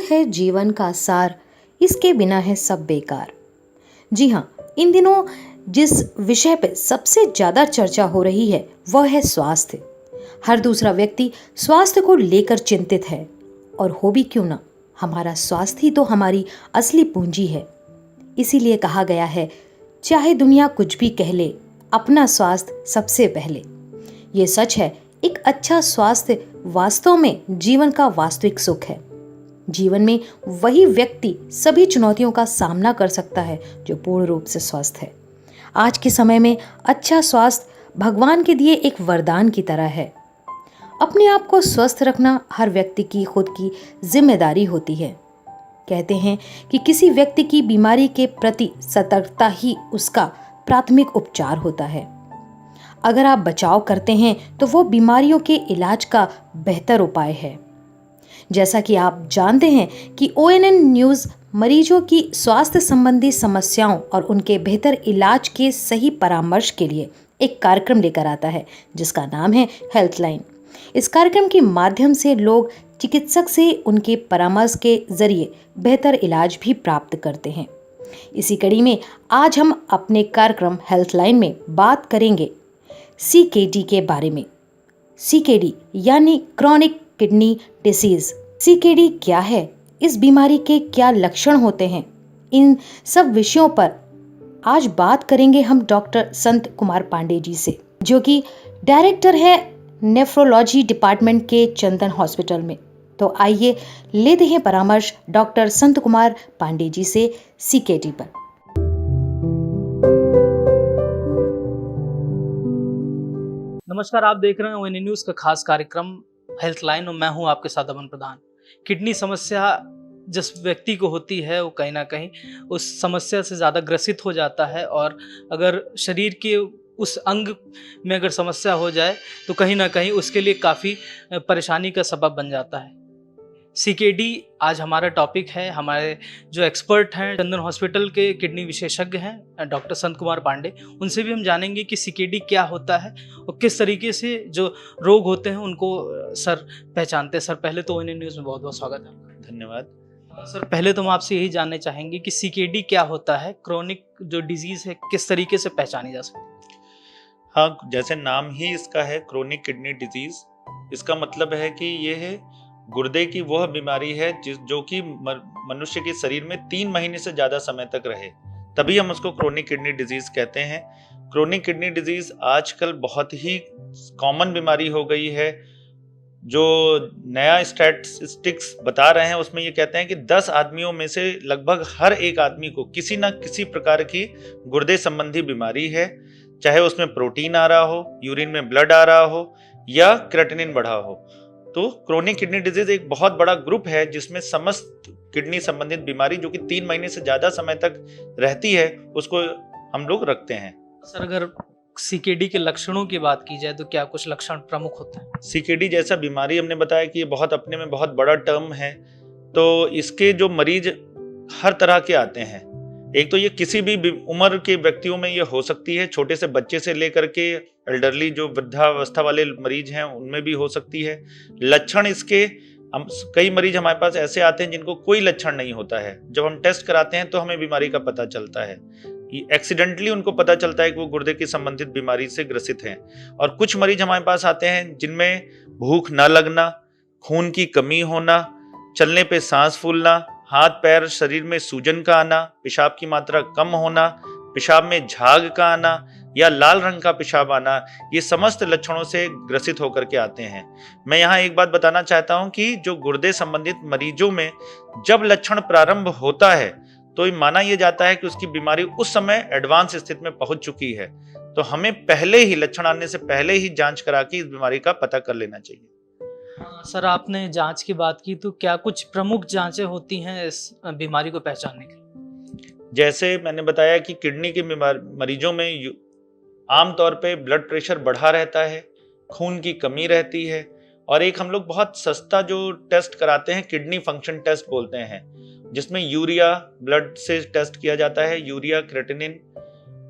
है जीवन का सार, इसके बिना है सब बेकार। जी हाँ, इन दिनों जिस विषय पे सबसे ज़्यादा चर्चा हो रही है वह है स्वास्थ्य। हर दूसरा व्यक्ति स्वास्थ्य को लेकर चिंतित है, और हो भी क्यों ना, हमारा स्वास्थ्य ही तो हमारी असली पूंजी है। इसीलिए कहा गया है, चाहे दुनिया कुछ भी कह ले, अपना स्वास्थ्य सबसे पहले। ये सच है, एक अच्छा स्वास्थ्य वास्तव में जीवन का वास्तविक सुख है। जीवन में वही व्यक्ति सभी चुनौतियों का सामना कर सकता है जो पूर्ण रूप से स्वस्थ है। आज के समय में अच्छा स्वास्थ्य भगवान के दिए एक वरदान की तरह है। अपने आप को स्वस्थ रखना हर व्यक्ति की खुद की जिम्मेदारी होती है। कहते हैं कि किसी व्यक्ति की बीमारी के प्रति सतर्कता ही उसका प्राथमिक उपचार होता है। अगर आप बचाव करते हैं तो वो बीमारियों के इलाज का बेहतर उपाय है। जैसा कि आप जानते हैं कि ONN न्यूज़ मरीजों की स्वास्थ्य संबंधी समस्याओं और उनके बेहतर इलाज के सही परामर्श के लिए एक कार्यक्रम लेकर आता है जिसका नाम है हेल्थलाइन। इस कार्यक्रम के माध्यम से लोग चिकित्सक से उनके परामर्श के जरिए बेहतर इलाज भी प्राप्त करते हैं। इसी कड़ी में आज हम अपने कार्यक्रम हेल्थलाइन में बात करेंगे CKD के बारे में। CKD यानी क्रॉनिक किडनी डिसीज। CKD क्या है, इस बीमारी के क्या लक्षण होते हैं, इन सब विषयों पर आज बात करेंगे हम डॉक्टर संत कुमार पांडे जी से, जो कि डायरेक्टर है नेफ्रोलॉजी डिपार्टमेंट के चंदन हॉस्पिटल में। तो आइए लेते हैं परामर्श डॉक्टर संत कुमार पांडे जी से CKD पर। नमस्कार, आप देख रहे हैं ONN न्यूज़ का खास कार्यक्रम हेल्थलाइन और मैं हूं आपके साथ अमन प्रधान। किडनी समस्या जिस व्यक्ति को होती है वो कहीं ना कहीं उस समस्या से ज़्यादा ग्रसित हो जाता है, और अगर शरीर के उस अंग में अगर समस्या हो जाए तो कहीं ना कहीं उसके लिए काफ़ी परेशानी का सबब बन जाता है। CKD आज हमारा टॉपिक है। हमारे जो एक्सपर्ट हैं चंदन हॉस्पिटल के किडनी विशेषज्ञ हैं डॉक्टर संत कुमार पांडे, उनसे भी हम जानेंगे कि CKD क्या होता है और किस तरीके से जो रोग होते हैं उनको सर पहचानते हैं। सर, पहले तो ONN न्यूज़ में बहुत बहुत स्वागत है आपका। धन्यवाद। सर, पहले तो हम आपसे यही जानना चाहेंगे कि CKD क्या होता है, क्रोनिक जो डिजीज है किस तरीके से पहचानी जा सकती है। हाँ, जैसे नाम ही इसका है क्रोनिक किडनी डिजीज, इसका मतलब है कि ये है गुर्दे की वह बीमारी है जो कि मनुष्य के शरीर में 3 महीने से ज़्यादा समय तक रहे, तभी हम उसको क्रोनिक किडनी डिजीज कहते हैं। क्रोनिक किडनी डिजीज आजकल बहुत ही कॉमन बीमारी हो गई है। जो नया स्टैटिस्टिक्स बता रहे हैं उसमें ये कहते हैं कि 10 आदमियों में से लगभग हर एक आदमी को किसी न किसी प्रकार की गुर्दे संबंधी बीमारी है, चाहे उसमें प्रोटीन आ रहा हो, यूरिन में ब्लड आ रहा हो या क्रेटिनिन बढ़ा हो। तो क्रोनिक किडनी डिजीज एक बहुत बड़ा ग्रुप है जिसमें समस्त किडनी संबंधित बीमारी जो कि 3 महीने से ज्यादा समय तक रहती है उसको हम लोग रखते हैं। सर, अगर CKD के लक्षणों की बात की जाए तो क्या कुछ लक्षण प्रमुख होते हैं? CKD जैसा बीमारी हमने बताया कि ये बहुत अपने में बहुत बड़ा टर्म है, तो इसके जो मरीज हर तरह के आते हैं। एक तो ये किसी भी उम्र के व्यक्तियों में ये हो सकती है, छोटे से बच्चे से लेकर के एल्डरली जो वृद्धावस्था वाले मरीज हैं उनमें भी हो सकती है। लक्षण इसके कई मरीज हमारे पास ऐसे आते हैं जिनको कोई लक्षण नहीं होता है, जब हम टेस्ट कराते हैं तो हमें बीमारी का पता चलता है। एक्सीडेंटली उनको पता चलता है कि वो गुर्दे की संबंधित बीमारी से ग्रसित हैं। और कुछ मरीज हमारे पास आते हैं जिनमें भूख न लगना, खून की कमी होना, चलने पे सांस फूलना, हाथ पैर शरीर में सूजन का आना, पेशाब की मात्रा कम होना, पेशाब में झाग का आना या लाल रंग का पेशाब आना, ये समस्त लक्षणों से ग्रसित होकर के आते हैं। मैं यहाँ एक बात बताना चाहता हूँ कि जो गुर्दे संबंधित मरीजों में जब लक्षण प्रारंभ होता है तो माना यह जाता है कि उसकी बीमारी उस समय एडवांस स्थिति में पहुंच चुकी है, तो हमें पहले ही लक्षण आने से पहले ही जांच करा के इस बीमारी का पता कर लेना चाहिए। सर, आपने जांच की बात की, तो क्या कुछ प्रमुख जांचें होती हैं इस बीमारी को पहचानने के लिए? जैसे मैंने बताया कि किडनी के मरीजों में आमतौर पे ब्लड प्रेशर बढ़ा रहता है, खून की कमी रहती है, और एक हम लोग बहुत सस्ता जो टेस्ट कराते हैं किडनी फंक्शन टेस्ट बोलते हैं, जिसमें यूरिया ब्लड से टेस्ट किया जाता है, यूरिया क्रेटिनिन।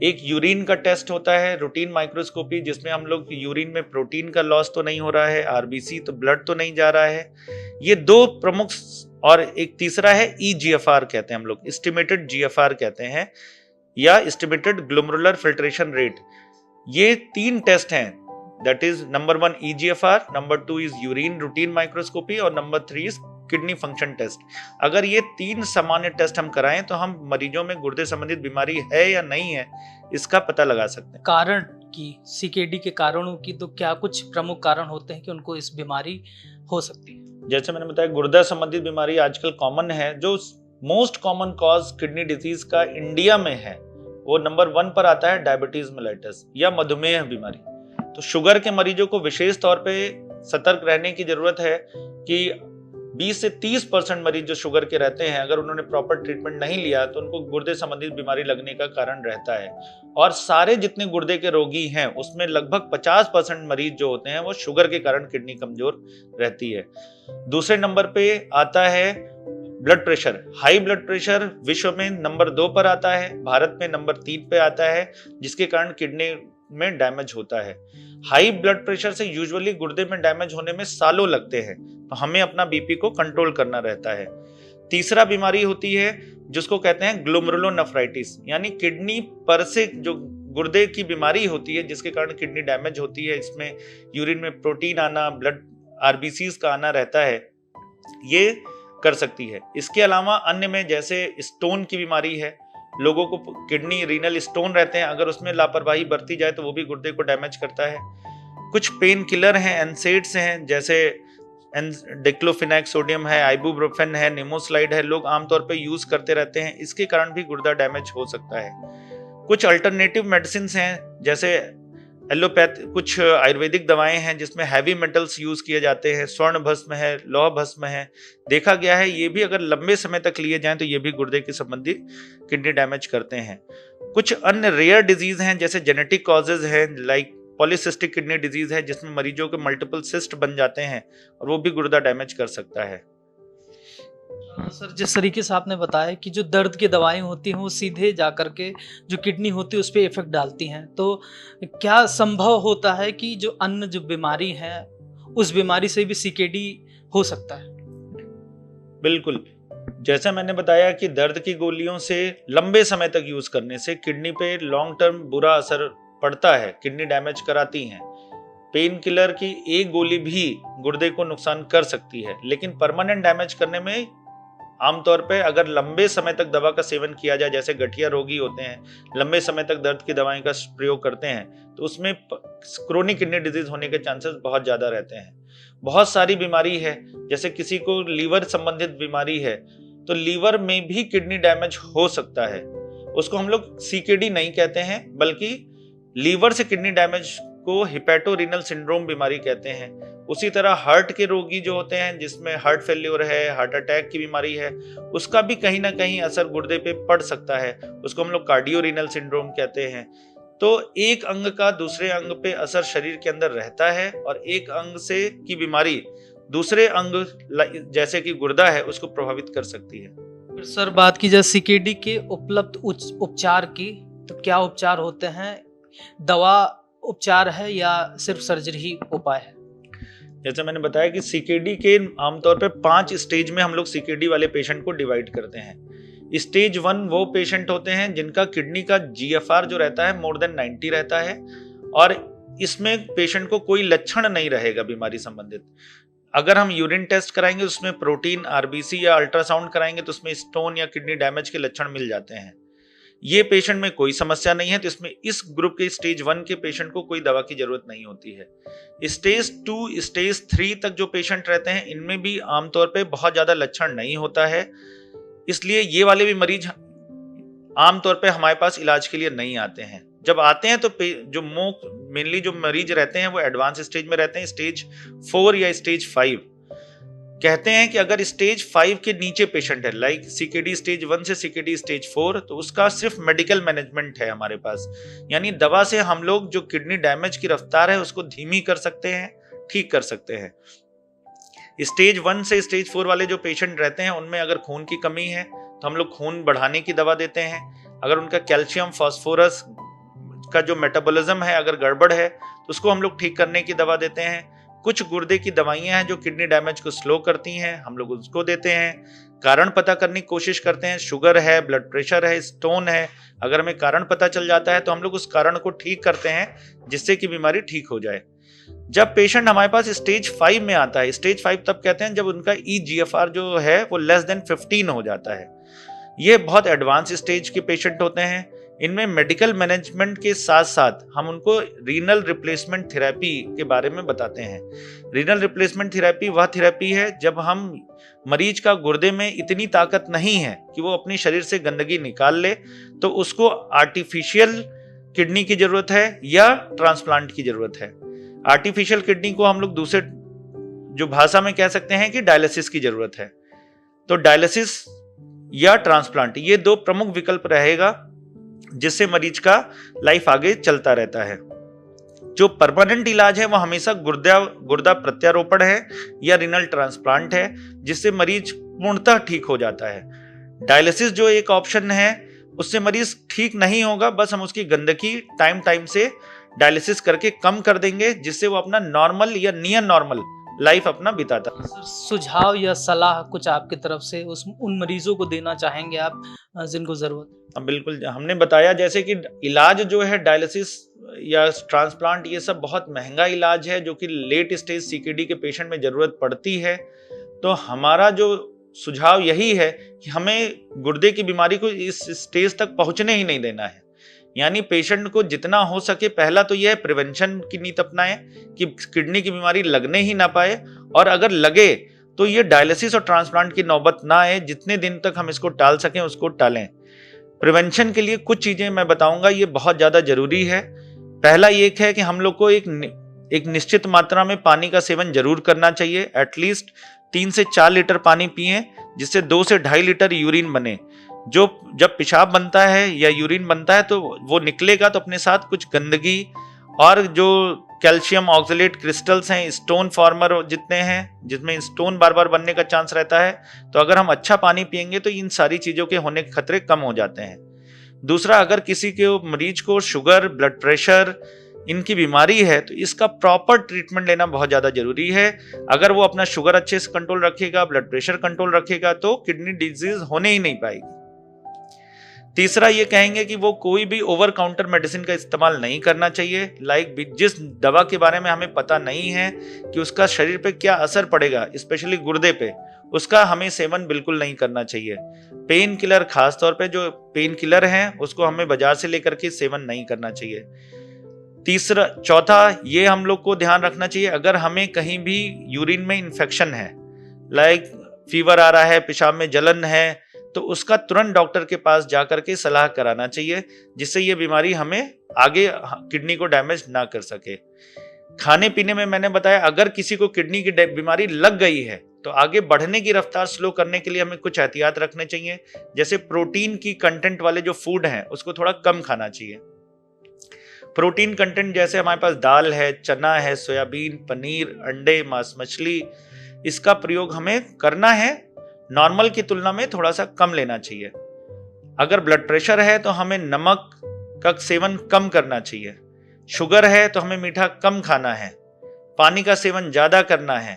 एक यूरिन का टेस्ट होता है रूटीन माइक्रोस्कोपी, जिसमें हम लोग यूरिन में प्रोटीन का लॉस तो नहीं हो रहा है, आरबीसी तो ब्लड तो नहीं जा रहा है। ये 2 प्रमुख और एक तीसरा है EGFR कहते हैं हम लोग, एस्टिमेटेड GFR कहते हैं, या एस्टिमेटेड ग्लोमेरुलर फिल्ट्रेशन रेट। ये 3 टेस्ट हैं, that is number 1 EGFR, number 2 is urine routine microscopy और number 3 is kidney function test. अगर ये 3 सामान्य टेस्ट हम कराएं तो हम मरीजों में गुर्दे संबंधित बीमारी है या नहीं है इसका पता लगा सकते हैं। कारण की, सीकेडी के कारणों की, तो क्या कुछ प्रमुख कारण होते हैं कि उनको इस बीमारी हो सकती है? जैसे मैंने बताया, गुर्दा संबंधित बीमारी आजकल कॉमन है। जो most common cause kidney disease का इंडिया में है वो नंबर 1 पर आता है डायबिटीज मेलाइटस या मधुमेह बीमारी। तो शुगर के मरीजों को विशेष तौर पे सतर्क रहने की जरूरत है कि 20 से 30% मरीज जो शुगर के रहते हैं, अगर उन्होंने प्रॉपर ट्रीटमेंट नहीं लिया तो उनको गुर्दे संबंधित बीमारी लगने का कारण रहता है। और सारे जितने गुर्दे के रोगी हैं उसमें लगभग 50% मरीज जो होते हैं वो शुगर के कारण किडनी कमजोर रहती है। दूसरे नंबर पे आता है blood pressure. High blood pressure विश्व में नंबर 2 पर आता है, भारत में नंबर 3 पे आता है, जिसके कारण किडनी में डैमेज होता है। हाई ब्लड प्रेशर से यूजुअली गुर्दे में डैमेज होने में सालों लगते हैं, तो हमें अपना बीपी को कंट्रोल करना रहता है। तीसरा बीमारी होती है जिसको कहते हैं ग्लोमेरुलोनेफ्राइटिस, यानी किडनी पर से जो गुर्दे की बीमारी होती है जिसके कारण किडनी डैमेज होती है। इसमें यूरिन में प्रोटीन आना, ब्लड RBCs का आना रहता है, ये कर सकती है। इसके अलावा अन्य में जैसे स्टोन की बीमारी है, लोगों को किडनी रीनल स्टोन रहते हैं, अगर उसमें लापरवाही बरती जाए तो वो भी गुर्दे को डैमेज करता है। कुछ पेन किलर हैं, एनसेड्स हैं, जैसे डिक्लोफिनेक सोडियम है, आइबुप्रोफेन है, निमोस्लाइड है, लोग आमतौर पे यूज करते रहते हैं, इसके कारण भी गुर्दा डैमेज हो सकता है। कुछ अल्टरनेटिव मेडिसिन हैं, जैसे एलोपैथ, कुछ आयुर्वेदिक दवाएं हैं जिसमें हैवी मेटल्स यूज किए जाते हैं, स्वर्ण भस्म है, लौह भस्म है। देखा गया है ये भी अगर लंबे समय तक लिए जाएं तो ये भी गुर्दे के संबंधी किडनी डैमेज करते हैं। कुछ अन्य रेयर डिजीज हैं जैसे जेनेटिक कॉजेज हैं, लाइक पॉलीसिस्टिक किडनी डिजीज है जिसमें मरीजों के मल्टीपल सिस्ट बन जाते हैं और वो भी गुर्दा डैमेज कर सकता है। सर, जिस तरीके से आपने बताया कि जो दर्द की दवाएं होती हैं वो सीधे जा करके जो किडनी होती है उस पर इफेक्ट डालती हैं, तो क्या संभव होता है कि जो अन्य जो बीमारी है उस बीमारी से भी सीकेडी हो सकता है? बिल्कुल, जैसा मैंने बताया कि दर्द की गोलियों से लंबे समय तक यूज करने से किडनी पे लॉन्ग टर्म बुरा असर पड़ता है, किडनी डैमेज कराती हैं। पेन किलर की एक गोली भी गुर्दे को नुकसान कर सकती है, लेकिन परमानेंट डैमेज करने में आमतौर पे अगर लंबे समय तक दवा का सेवन किया जाए, जैसे गठिया रोगी होते हैं, लंबे समय तक दर्द की दवाएं का प्रयोग करते हैं, तो उसमें क्रोनिक किडनी डिजीज होने के चांसेस बहुत ज्यादा रहते हैं। बहुत सारी बीमारी है, जैसे किसी को लीवर संबंधित बीमारी है तो लीवर में भी किडनी डैमेज हो सकता है। उसको हम लोग सीकेडी नहीं कहते हैं, बल्कि लीवर से किडनी डैमेज को हिपैटोरीनल सिंड्रोम बीमारी कहते हैं। उसी तरह हार्ट के रोगी जो होते हैं, जिसमें हार्ट फेल्योर है, हार्ट अटैक की बीमारी है, उसका भी कहीं ना कहीं असर गुर्दे पे पड़ सकता है, उसको हम लोग कार्डियोरीनल सिंड्रोम कहते हैं। तो एक अंग का दूसरे अंग पे असर शरीर के अंदर रहता है और एक अंग से की बीमारी दूसरे अंग जैसे कि गुर्दा है उसको प्रभावित कर सकती है। फिर सर, बात की जाए सीकेडी के उपलब्ध उपचार की, तो क्या उपचार होते हैं? दवा उपचार है या सिर्फ सर्जरी ही उपाय है? जैसे मैंने बताया कि सीकेडी के आमतौर पे 5 स्टेज में हम लोग सीकेडी वाले पेशेंट को डिवाइड करते हैं। स्टेज 1 वो पेशेंट होते हैं जिनका किडनी का GFR जो रहता है मोर देन 90 रहता है और इसमें पेशेंट को कोई लक्षण नहीं रहेगा बीमारी संबंधित। अगर हम यूरिन टेस्ट कराएंगे उसमें प्रोटीन, RBC या अल्ट्रासाउंड कराएंगे तो उसमें स्टोन या किडनी डैमेज के लक्षण मिल जाते हैं। ये पेशेंट में कोई समस्या नहीं है, तो इसमें इस ग्रुप के स्टेज 1 के पेशेंट को कोई दवा की जरूरत नहीं होती है। स्टेज 2, स्टेज 3 तक जो पेशेंट रहते हैं इनमें भी आमतौर पे बहुत ज्यादा लक्षण नहीं होता है, इसलिए ये वाले भी मरीज आमतौर पे हमारे पास इलाज के लिए नहीं आते हैं। जब आते हैं तो जो मेनली जो मरीज रहते हैं वो एडवांस स्टेज में रहते हैं, स्टेज 4 या स्टेज 5। कहते हैं कि अगर स्टेज 5 के नीचे पेशेंट है, लाइक सीकेडी स्टेज 1 से सीकेडी स्टेज 4, तो उसका सिर्फ मेडिकल मैनेजमेंट है हमारे पास, यानी दवा से हम लोग जो किडनी डैमेज की रफ्तार है उसको धीमी कर सकते हैं, ठीक कर सकते हैं। स्टेज 1 से स्टेज 4 वाले जो पेशेंट रहते हैं उनमें अगर खून की कमी है तो हम लोग खून बढ़ाने की दवा देते हैं। अगर उनका कैल्शियम फास्फोरस का जो मेटाबॉलिज्म है अगर गड़बड़ है तो उसको हम लोग ठीक करने की दवा देते हैं। कुछ गुर्दे की दवाइयां हैं जो किडनी डैमेज को स्लो करती हैं, हम लोग उसको देते हैं। कारण पता करने की कोशिश करते हैं, शुगर है, ब्लड प्रेशर है, स्टोन है, अगर हमें कारण पता चल जाता है तो हम लोग उस कारण को ठीक करते हैं जिससे कि बीमारी ठीक हो जाए। जब पेशेंट हमारे पास स्टेज 5 में आता है, स्टेज 5 तब कहते हैं जब उनका EGFR जो है वो लेस देन 15 हो जाता है। ये बहुत एडवांस स्टेज के पेशेंट होते हैं। इनमें मेडिकल मैनेजमेंट के साथ साथ हम उनको रीनल रिप्लेसमेंट थेरेपी के बारे में बताते हैं। रीनल रिप्लेसमेंट थेरेपी वह थेरेपी है जब हम मरीज का गुर्दे में इतनी ताकत नहीं है कि वो अपने शरीर से गंदगी निकाल ले, तो उसको आर्टिफिशियल किडनी की जरूरत है या ट्रांसप्लांट की जरूरत है। आर्टिफिशियल किडनी को हम लोग दूसरे जो भाषा में कह सकते हैं कि डायलिसिस की जरूरत है। तो डायलिसिस या ट्रांसप्लांट, ये दो प्रमुख विकल्प रहेगा जिससे मरीज का लाइफ आगे चलता रहता है। जो परमानेंट इलाज है वो हमेशा गुर्दा प्रत्यारोपण है या रीनल ट्रांसप्लांट है, जिससे मरीज पूर्णतः ठीक हो जाता है। डायलिसिस जो एक ऑप्शन है उससे मरीज ठीक नहीं होगा, बस हम उसकी गंदगी टाइम से डायलिसिस करके कम कर देंगे जिससे वो अपना नॉर्मल या नियर नॉर्मल लाइफ अपना बिताता है। सर, सुझाव या सलाह कुछ आपकी तरफ से उन मरीजों को देना चाहेंगे आप जिनको जरूरत? बिल्कुल, हमने बताया जैसे कि इलाज जो है डायलिसिस या ट्रांसप्लांट ये सब बहुत महंगा इलाज है जो कि लेट स्टेज CKD के पेशेंट में जरूरत पड़ती है। तो हमारा जो सुझाव यही है कि हमें गुर्दे की बीमारी को इस स्टेज तक पहुंचने ही नहीं देना है। यानी पेशेंट को जितना हो सके पहला तो यह प्रिवेंशन की नीति अपनाएं कि किडनी की बीमारी लगने ही ना पाए, और अगर लगे तो ये डायलिसिस और ट्रांसप्लांट की नौबत ना आए। जितने दिन तक हम इसको टाल सकें उसको टालें। प्रिवेंशन के लिए कुछ चीजें मैं बताऊंगा, ये बहुत ज्यादा जरूरी है। पहला ये है कि हम लोग को एक निश्चित मात्रा में पानी का सेवन जरूर करना चाहिए। एटलीस्ट 3 से 4 लीटर पानी पिएं, जिससे 2 से 2.5 लीटर यूरिन बने। जब पेशाब बनता है या यूरिन बनता है तो वो निकलेगा तो अपने साथ कुछ गंदगी और जो कैल्शियम ऑक्सलेट क्रिस्टल्स हैं, स्टोन फॉर्मर जितने हैं, जिसमें स्टोन बार बार बनने का चांस रहता है, तो अगर हम अच्छा पानी पिएंगे तो इन सारी चीजों के होने के खतरे कम हो जाते हैं। दूसरा, अगर किसी के मरीज को शुगर, ब्लड प्रेशर इनकी बीमारी है तो इसका प्रॉपर ट्रीटमेंट लेना बहुत ज्यादा जरूरी है। अगर वो अपना शुगर अच्छे से कंट्रोल रखेगा, ब्लड प्रेशर कंट्रोल रखेगा, तो किडनी डिजीज होने ही नहीं पाएगी। तीसरा ये कहेंगे कि वो कोई भी ओवर काउंटर मेडिसिन का इस्तेमाल नहीं करना चाहिए। लाइक जिस दवा के बारे में हमें पता नहीं है कि उसका शरीर पे क्या असर पड़ेगा, स्पेशली गुर्दे पे, उसका हमें सेवन बिल्कुल नहीं करना चाहिए। पेन किलर, खासतौर पे जो पेन किलर हैं उसको हमें बाजार से लेकर के सेवन नहीं करना चाहिए। चौथा ये हम लोग को ध्यान रखना चाहिए, अगर हमें कहीं भी यूरिन में इन्फेक्शन है, लाइक फीवर आ रहा है, पेशाब में जलन है, तो उसका तुरंत डॉक्टर के पास जाकर के सलाह कराना चाहिए, जिससे ये बीमारी हमें आगे किडनी को डैमेज ना कर सके। खाने पीने में मैंने बताया, अगर किसी को किडनी की बीमारी लग गई है तो आगे बढ़ने की रफ्तार स्लो करने के लिए हमें कुछ एहतियात रखने चाहिए। जैसे प्रोटीन की कंटेंट वाले जो फूड हैं उसको थोड़ा कम खाना चाहिए। प्रोटीन कंटेंट जैसे हमारे पास दाल है, चना है, सोयाबीन, पनीर, अंडे, मांस मछली, इसका प्रयोग हमें करना है। नॉर्मल की तुलना में थोड़ा सा कम लेना चाहिए। अगर ब्लड प्रेशर है तो हमें नमक का सेवन कम करना चाहिए। शुगर है तो हमें मीठा कम खाना है। पानी का सेवन ज्यादा करना है।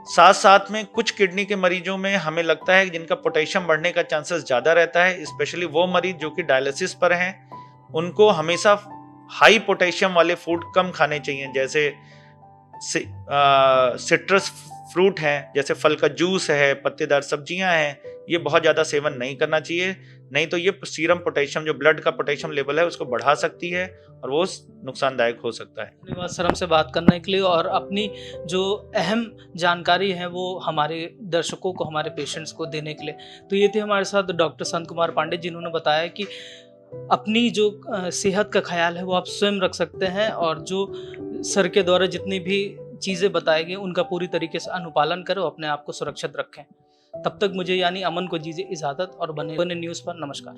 साथ साथ में कुछ किडनी के मरीजों में हमें लगता है कि जिनका पोटेशियम बढ़ने का चांसेस ज्यादा रहता है, स्पेशली वो मरीज जो कि डायलिसिस पर हैं, उनको हमेशा हाई पोटेशियम वाले फूड कम खाने चाहिए। जैसे सिट्रस फ्रूट हैं, जैसे फल का जूस है, पत्तेदार सब्जियां हैं, ये बहुत ज़्यादा सेवन नहीं करना चाहिए, नहीं तो ये सीरम पोटेशियम, जो ब्लड का पोटेशियम लेवल है, उसको बढ़ा सकती है और वो नुकसानदायक हो सकता है। धन्यवाद सर हमसे बात करने के लिए और अपनी जो अहम जानकारी है वो हमारे दर्शकों को, हमारे पेशेंट्स को देने के लिए। तो ये थे हमारे साथ डॉक्टर संत कुमार पांडे, जिन्होंने बताया कि अपनी जो सेहत का ख्याल है वो आप स्वयं रख सकते हैं और जो सर के द्वारा जितनी भी चीज़ें बताई गई उनका पूरी तरीके से अनुपालन करें, अपने आप को सुरक्षित रखें। तब तक मुझे यानी अमन को दीजिए इजाज़त और बने न्यूज़ पर। नमस्कार।